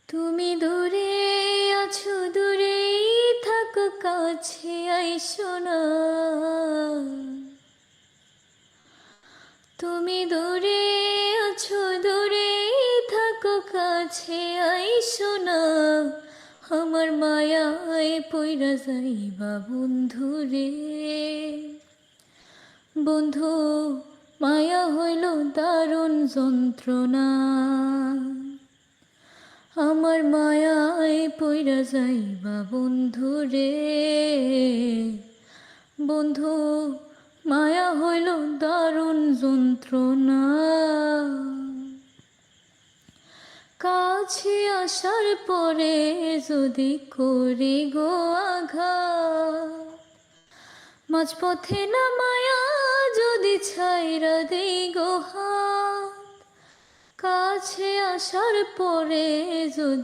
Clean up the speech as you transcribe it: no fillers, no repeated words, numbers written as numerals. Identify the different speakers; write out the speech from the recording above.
Speaker 1: তুমি দূরে আছো, দূরেই থাকো, কাছে আইসো না। তুমি দূরে আছো, দূরেই থাকো, কাছে আইসো না। আমার মায়ায় পইরা যাইবা বন্ধু রে। বন্ধু, মায়া হইল দারুণ যন্ত্রণা। আমার মায়ায় পইরা যাইবা বন্ধু রে। বন্ধু, মায়া হইল দারুণ যন্ত্রণা। কাছে আসার পরে যদি করি গো আঘাত, মাঝপথে নামায়া যদি ছাইরা দেই গো হাত। কাছে আসার পরে যদি